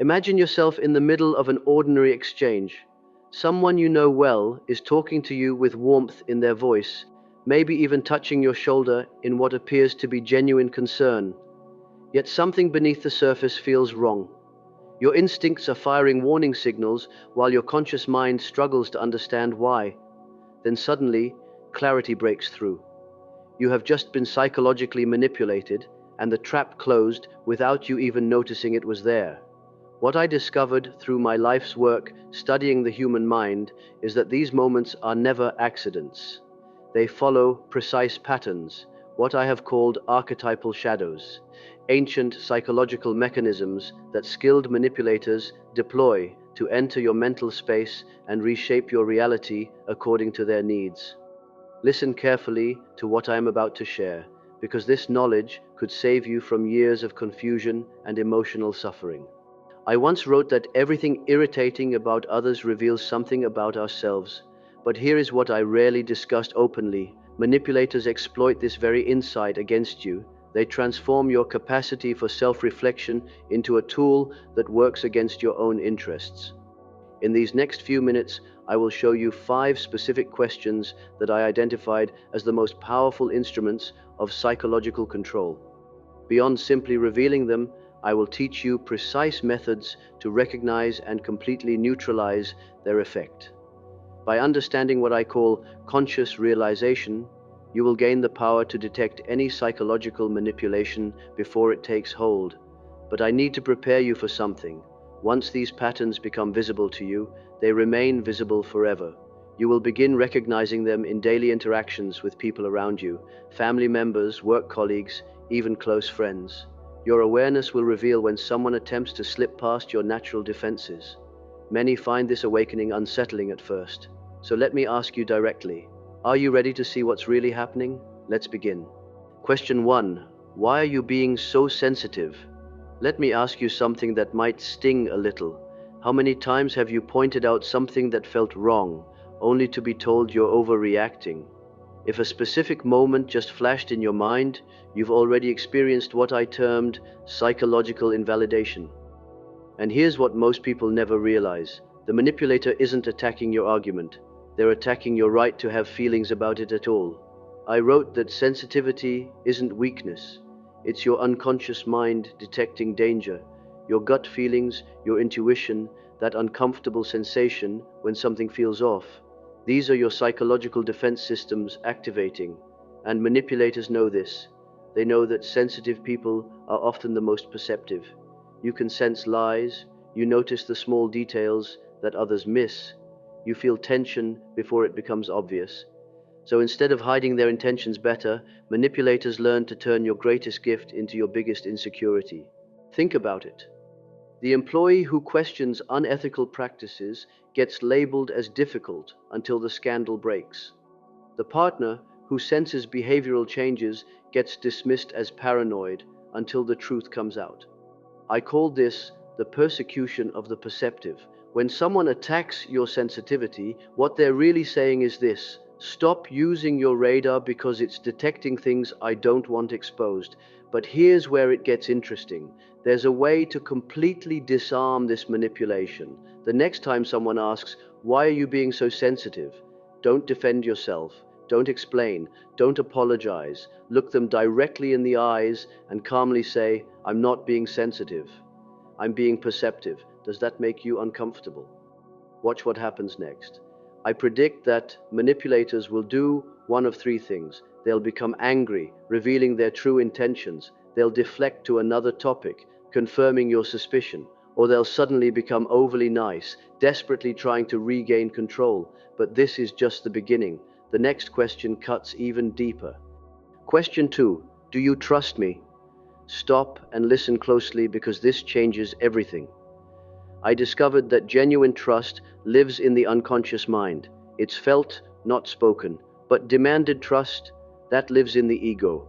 Imagine yourself in the middle of an ordinary exchange. Someone you know well is talking to you with warmth in their voice, maybe even touching your shoulder in what appears to be genuine concern. Yet something beneath the surface feels wrong. Your instincts are firing warning signals while your conscious mind struggles to understand why. Then suddenly, clarity breaks through. You have just been psychologically manipulated, and the trap closed without you even noticing it was there. What I discovered through my life's work studying the human mind is that these moments are never accidents. They follow precise patterns, what I have called archetypal shadows, ancient psychological mechanisms that skilled manipulators deploy to enter your mental space and reshape your reality according to their needs. Listen carefully to what I am about to share, because this knowledge could save you from years of confusion and emotional suffering. I once wrote that everything irritating about others reveals something about ourselves, but here is what I rarely discussed openly. Manipulators exploit this very insight against you. They transform your capacity for self-reflection into a tool that works against your own interests. In these next few minutes, I will show you 5 specific questions that I identified as the most powerful instruments of psychological control. Beyond simply revealing them, I will teach you precise methods to recognize and completely neutralize their effect. By understanding what I call conscious realization, you will gain the power to detect any psychological manipulation before it takes hold. But I need to prepare you for something. Once these patterns become visible to you, they remain visible forever. You will begin recognizing them in daily interactions with people around you, family members, work colleagues, even close friends. Your awareness will reveal when someone attempts to slip past your natural defenses. Many find this awakening unsettling at first. So let me ask you directly, are you ready to see what's really happening? Let's begin. Question 1. Why are you being so sensitive? Let me ask you something that might sting a little. How many times have you pointed out something that felt wrong, only to be told you're overreacting? If a specific moment just flashed in your mind, you've already experienced what I termed psychological invalidation. And here's what most people never realize. The manipulator isn't attacking your argument. They're attacking your right to have feelings about it at all. I wrote that sensitivity isn't weakness. It's your unconscious mind detecting danger, your gut feelings, your intuition, that uncomfortable sensation when something feels off. These are your psychological defense systems activating, and manipulators know this. They know that sensitive people are often the most perceptive. You can sense lies, you notice the small details that others miss, you feel tension before it becomes obvious. So instead of hiding their intentions better, manipulators learn to turn your greatest gift into your biggest insecurity. Think about it. The employee who questions unethical practices gets labeled as difficult until the scandal breaks. The partner who senses behavioral changes gets dismissed as paranoid until the truth comes out. I call this the persecution of the perceptive. When someone attacks your sensitivity, what they're really saying is this: stop using your radar because it's detecting things I don't want exposed. But here's where it gets interesting. There's a way to completely disarm this manipulation. The next time someone asks, "Why are you being so sensitive?" Don't defend yourself. Don't explain. Don't apologize. Look them directly in the eyes and calmly say, "I'm not being sensitive. I'm being perceptive." Does that make you uncomfortable? Watch what happens next. I predict that manipulators will do one of 3 things. They'll become angry, revealing their true intentions. They'll deflect to another topic, confirming your suspicion. Or they'll suddenly become overly nice, desperately trying to regain control. But this is just the beginning. The next question cuts even deeper. Question 2. Do you trust me? Stop and listen closely, because this changes everything. I discovered that genuine trust lives in the unconscious mind. It's felt, not spoken, but demanded trust, that lives in the ego.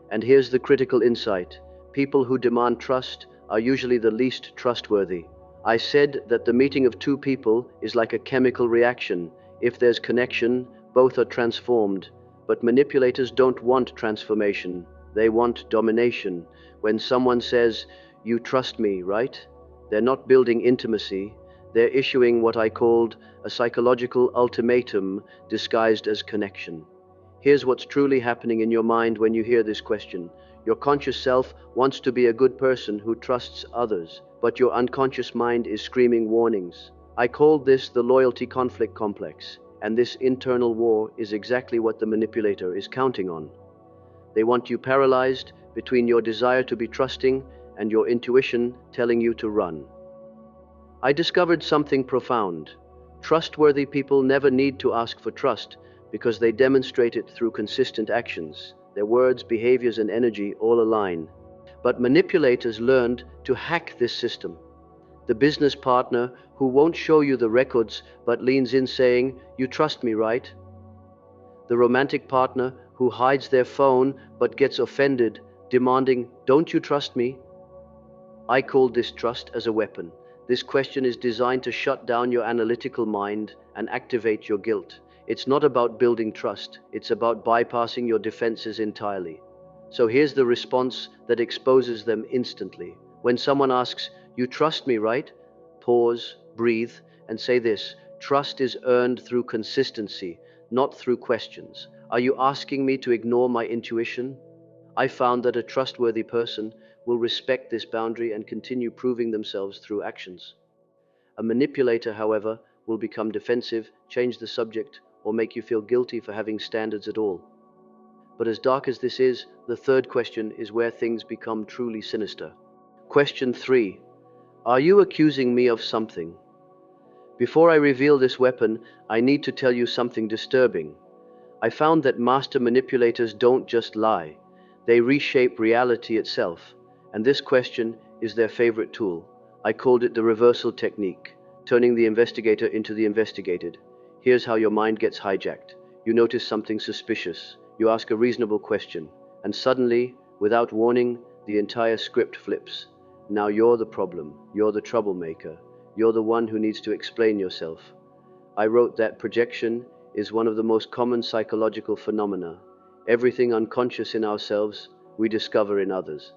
And here's the critical insight. People who demand trust are usually the least trustworthy. I said that the meeting of 2 people is like a chemical reaction. If there's connection, both are transformed. But manipulators don't want transformation. They want domination. When someone says, "You trust me, right?" They're not building intimacy, they're issuing what I called a psychological ultimatum disguised as connection. Here's what's truly happening in your mind when you hear this question. Your conscious self wants to be a good person who trusts others, but your unconscious mind is screaming warnings. I called this the loyalty conflict complex, and this internal war is exactly what the manipulator is counting on. They want you paralyzed between your desire to be trusting and your intuition telling you to run. I discovered something profound. Trustworthy people never need to ask for trust because they demonstrate it through consistent actions. Their words, behaviors, and energy all align. But manipulators learned to hack this system. The business partner who won't show you the records but leans in saying, "You trust me, right?" The romantic partner who hides their phone but gets offended, demanding, "Don't you trust me?" I call this trust as a weapon. This question is designed to shut down your analytical mind and activate your guilt. It's not about building trust, it's about bypassing your defenses entirely. So here's the response that exposes them instantly. When someone asks, "You trust me, right?" Pause, breathe, and say this: "Trust is earned through consistency, not through questions. Are you asking me to ignore my intuition?" I found that a trustworthy person will respect this boundary and continue proving themselves through actions. A manipulator, however, will become defensive, change the subject, or make you feel guilty for having standards at all. But as dark as this is, the third question is where things become truly sinister. Question 3. Are you accusing me of something? Before I reveal this weapon, I need to tell you something disturbing. I found that master manipulators don't just lie, they reshape reality itself, and this question is their favorite tool. I called it the reversal technique, turning the investigator into the investigated. Here's how your mind gets hijacked. You notice something suspicious, you ask a reasonable question, and suddenly, without warning, the entire script flips. Now you're the problem, you're the troublemaker, you're the one who needs to explain yourself. I wrote that projection is one of the most common psychological phenomena. Everything unconscious in ourselves, we discover in others.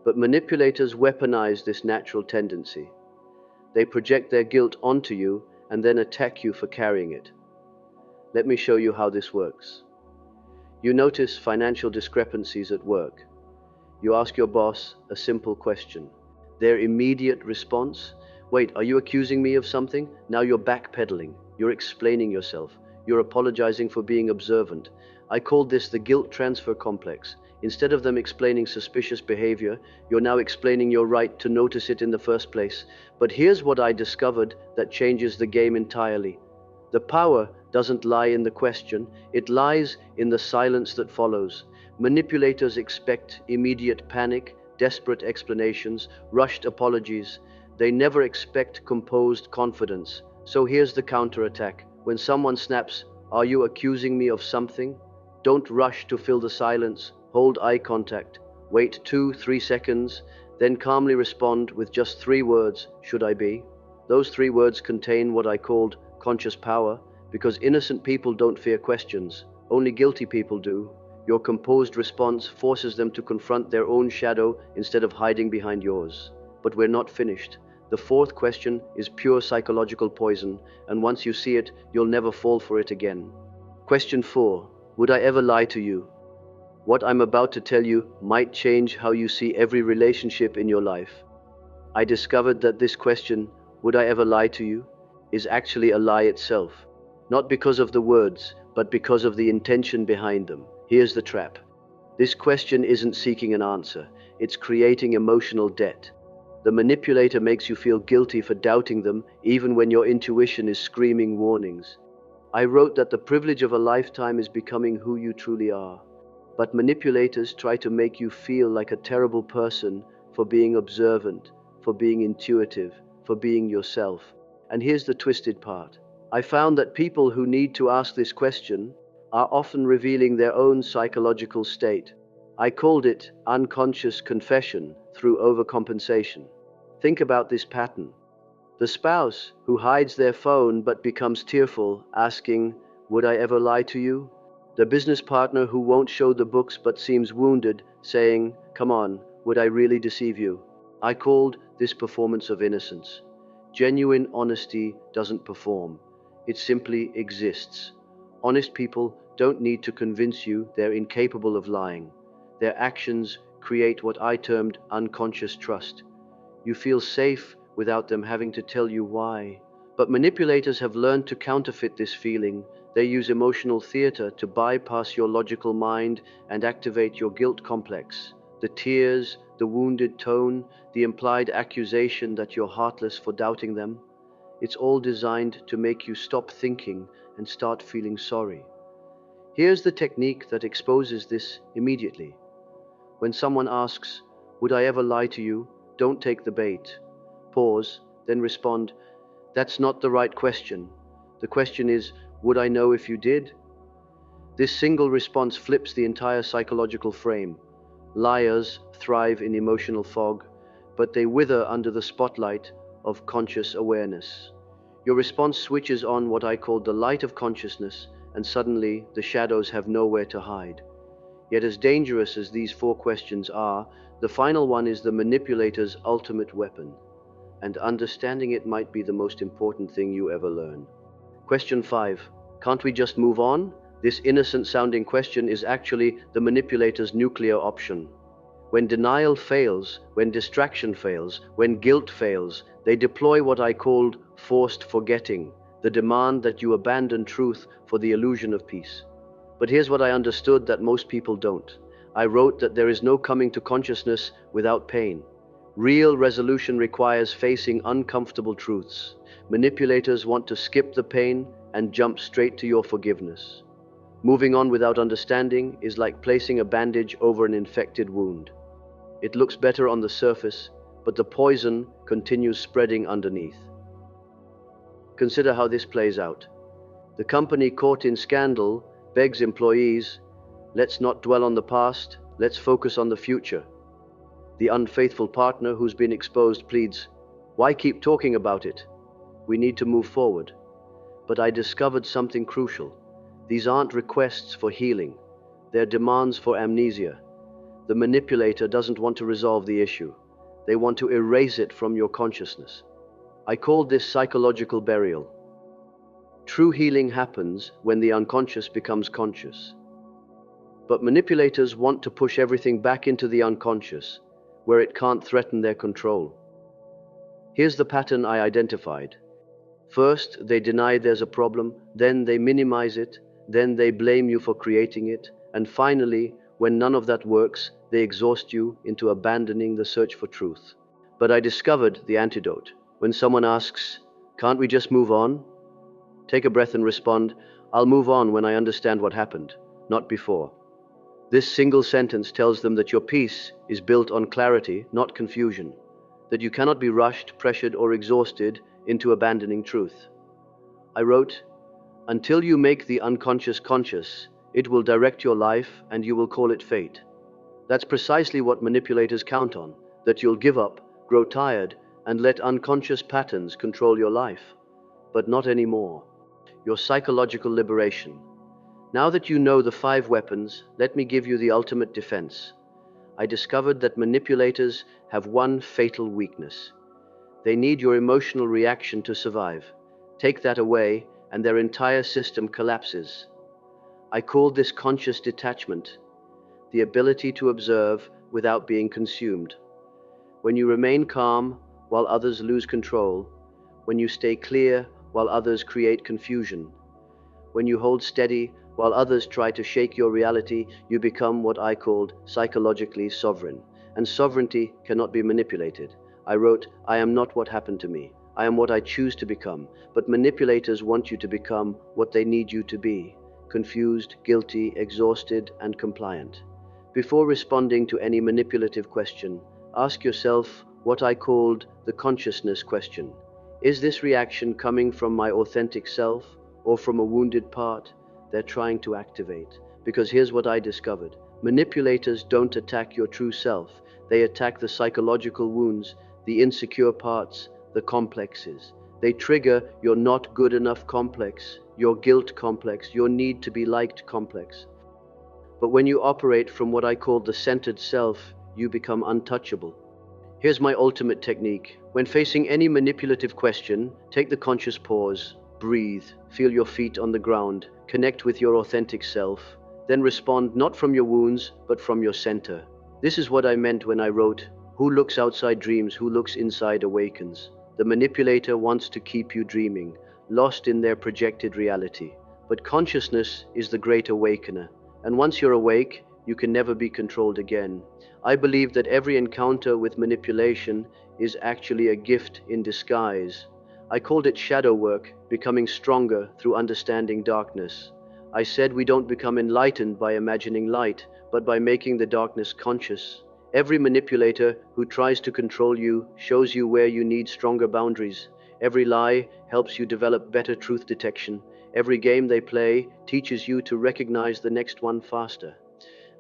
But manipulators weaponize this natural tendency. They project their guilt onto you and then attack you for carrying it. Let me show you how this works. You notice financial discrepancies at work. You ask your boss a simple question. Their immediate response: "Wait, are you accusing me of something?" Now you're backpedaling. You're explaining yourself. You're apologizing for being observant. I called this the guilt transfer complex. Instead of them explaining suspicious behavior, you're now explaining your right to notice it in the first place. But here's what I discovered that changes the game entirely. The power doesn't lie in the question, it lies in the silence that follows. Manipulators expect immediate panic, desperate explanations, rushed apologies. They never expect composed confidence. So here's the counterattack. When someone snaps, "Are you accusing me of something?" Don't rush to fill the silence. Hold eye contact. Wait 2-3 seconds, then calmly respond with just 3 words: "Should I be?" Those 3 words contain what I called conscious power, because innocent people don't fear questions. Only guilty people do. Your composed response forces them to confront their own shadow instead of hiding behind yours. But we're not finished. The fourth question is pure psychological poison, and once you see it, you'll never fall for it again. Question 4. Would I ever lie to you? What I'm about to tell you might change how you see every relationship in your life. I discovered that this question, "Would I ever lie to you?" is actually a lie itself. Not because of the words, but because of the intention behind them. Here's the trap. This question isn't seeking an answer, it's creating emotional debt. The manipulator makes you feel guilty for doubting them, even when your intuition is screaming warnings. I wrote that the privilege of a lifetime is becoming who you truly are. But manipulators try to make you feel like a terrible person for being observant, for being intuitive, for being yourself. And here's the twisted part. I found that people who need to ask this question are often revealing their own psychological state. I called it unconscious confession through overcompensation. Think about this pattern. The spouse who hides their phone but becomes tearful, asking, "Would I ever lie to you?" The business partner who won't show the books but seems wounded, saying, "Come on, would I really deceive you?" I called this performance of innocence. Genuine honesty doesn't perform, it simply exists. Honest people don't need to convince you they're incapable of lying. Their actions create what I termed unconscious trust. You feel safe without them having to tell you why. But manipulators have learned to counterfeit this feeling. They use emotional theater to bypass your logical mind and activate your guilt complex. The tears, the wounded tone, the implied accusation that you're heartless for doubting them. It's all designed to make you stop thinking and start feeling sorry. Here's the technique that exposes this immediately. When someone asks, "Would I ever lie to you?" don't take the bait. Pause, then respond, "That's not the right question. The question is, would I know if you did?" This single response flips the entire psychological frame. Liars thrive in emotional fog, but they wither under the spotlight of conscious awareness. Your response switches on what I call the light of consciousness, and suddenly the shadows have nowhere to hide. Yet as dangerous as these four questions are, the final one is the manipulator's ultimate weapon, and understanding it might be the most important thing you ever learn. Question 5. Can't we just move on? This innocent-sounding question is actually the manipulator's nuclear option. When denial fails, when distraction fails, when guilt fails, they deploy what I called forced forgetting, the demand that you abandon truth for the illusion of peace. But here's what I understood that most people don't. I wrote that there is no coming to consciousness without pain. Real resolution requires facing uncomfortable truths. Manipulators want to skip the pain and jump straight to your forgiveness. Moving on without understanding is like placing a bandage over an infected wound. It looks better on the surface, but the poison continues spreading underneath. Consider how this plays out. The company caught in scandal begs employees, "Let's not dwell on the past, let's focus on the future." The unfaithful partner who's been exposed pleads, "Why keep talking about it? We need to move forward." But I discovered something crucial. These aren't requests for healing, they're demands for amnesia. The manipulator doesn't want to resolve the issue. They want to erase it from your consciousness. I called this psychological burial. True healing happens when the unconscious becomes conscious. But manipulators want to push everything back into the unconscious, where it can't threaten their control. Here's the pattern I identified. First, they deny there's a problem, then they minimize it, then they blame you for creating it, and finally, when none of that works, they exhaust you into abandoning the search for truth. But I discovered the antidote. When someone asks, "Can't we just move on?" take a breath and respond, "I'll move on when I understand what happened, not before." This single sentence tells them that your peace is built on clarity, not confusion, that you cannot be rushed, pressured, or exhausted into abandoning truth. I wrote, "Until you make the unconscious conscious, it will direct your life and you will call it fate." That's precisely what manipulators count on, that you'll give up, grow tired, and let unconscious patterns control your life. But not anymore. Your psychological liberation. Now that you know the 5 weapons, let me give you the ultimate defense. I discovered that manipulators have one fatal weakness. They need your emotional reaction to survive. Take that away, and their entire system collapses. I called this conscious detachment, the ability to observe without being consumed. When you remain calm while others lose control, when you stay clear while others create confusion, when you hold steady while others try to shake your reality, you become what I called psychologically sovereign. And sovereignty cannot be manipulated. I wrote, "I am not what happened to me. I am what I choose to become." But manipulators want you to become what they need you to be: confused, guilty, exhausted, and compliant. Before responding to any manipulative question, ask yourself what I called the consciousness question. Is this reaction coming from my authentic self or from a wounded part they're trying to activate? Because here's what I discovered. Manipulators don't attack your true self. They attack the psychological wounds, the insecure parts, the complexes. They trigger your not good enough complex, your guilt complex, your need to be liked complex. But when you operate from what I call the centered self, you become untouchable. Here's my ultimate technique. When facing any manipulative question, take the conscious pause, breathe, feel your feet on the ground, connect with your authentic self, then respond not from your wounds, but from your center. This is what I meant when I wrote, "Who looks outside dreams, who looks inside awakens." The manipulator wants to keep you dreaming, lost in their projected reality. But consciousness is the great awakener, and once you're awake, you can never be controlled again. I believe that every encounter with manipulation is actually a gift in disguise. I called it shadow work, becoming stronger through understanding darkness. I said we don't become enlightened by imagining light, but by making the darkness conscious. Every manipulator who tries to control you shows you where you need stronger boundaries. Every lie helps you develop better truth detection. Every game they play teaches you to recognize the next one faster.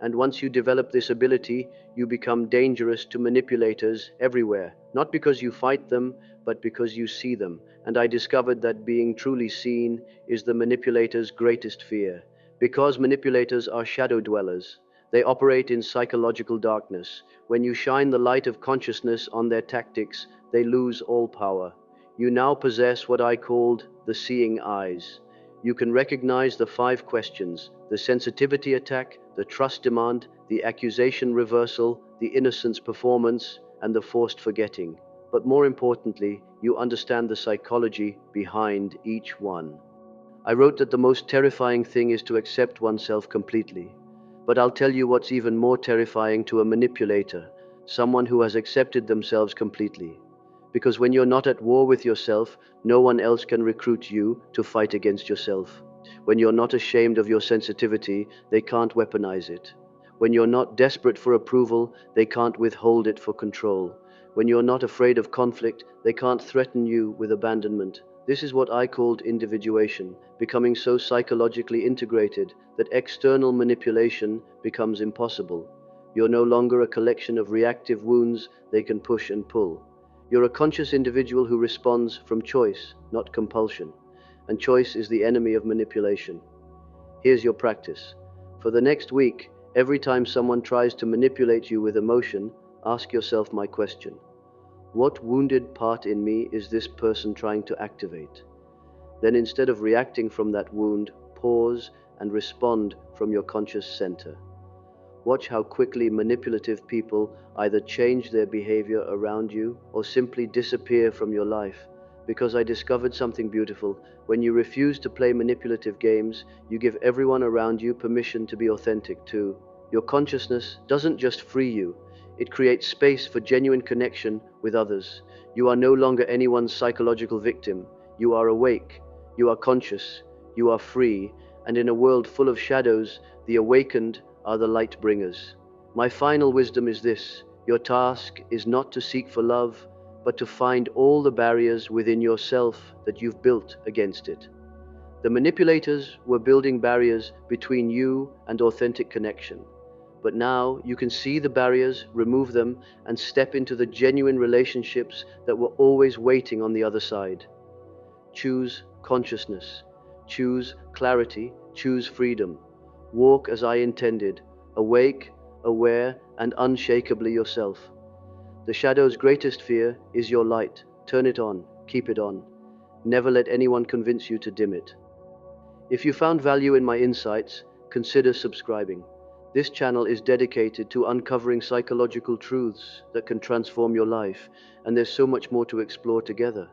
And once you develop this ability, you become dangerous to manipulators everywhere, not because you fight them, but because you see them. And I discovered that being truly seen is the manipulator's greatest fear. Because manipulators are shadow dwellers, they operate in psychological darkness. When you shine the light of consciousness on their tactics, they lose all power. You now possess what I called the seeing eyes. You can recognize the 5 questions: the sensitivity attack, the trust demand, the accusation reversal, the innocence performance, and the forced forgetting. But more importantly, you understand the psychology behind each one. I wrote that the most terrifying thing is to accept oneself completely. But I'll tell you what's even more terrifying to a manipulator, someone who has accepted themselves completely. Because when you're not at war with yourself, no one else can recruit you to fight against yourself. When you're not ashamed of your sensitivity, they can't weaponize it. When you're not desperate for approval, they can't withhold it for control. When you're not afraid of conflict, they can't threaten you with abandonment. This is what I called individuation, becoming so psychologically integrated that external manipulation becomes impossible. You're no longer a collection of reactive wounds they can push and pull. You're a conscious individual who responds from choice, not compulsion. And choice is the enemy of manipulation. Here's your practice. For the next week, every time someone tries to manipulate you with emotion, ask yourself my question. What wounded part in me is this person trying to activate? Then instead of reacting from that wound, pause and respond from your conscious center. Watch how quickly manipulative people either change their behavior around you or simply disappear from your life. Because I discovered something beautiful. When you refuse to play manipulative games, you give everyone around you permission to be authentic too. Your consciousness doesn't just free you, it creates space for genuine connection with others. You are no longer anyone's psychological victim. You are awake, you are conscious, you are free, and in a world full of shadows, the awakened are the light bringers. My final wisdom is this: your task is not to seek for love, but to find all the barriers within yourself that you've built against it. The manipulators were building barriers between you and authentic connection. But now you can see the barriers, remove them, and step into the genuine relationships that were always waiting on the other side. Choose consciousness. Choose clarity. Choose freedom. Walk as I intended, awake, aware, and unshakably yourself. The shadow's greatest fear is your light. Turn it on. Keep it on. Never let anyone convince you to dim it. If you found value in my insights, consider subscribing. This channel is dedicated to uncovering psychological truths that can transform your life, and there's so much more to explore together.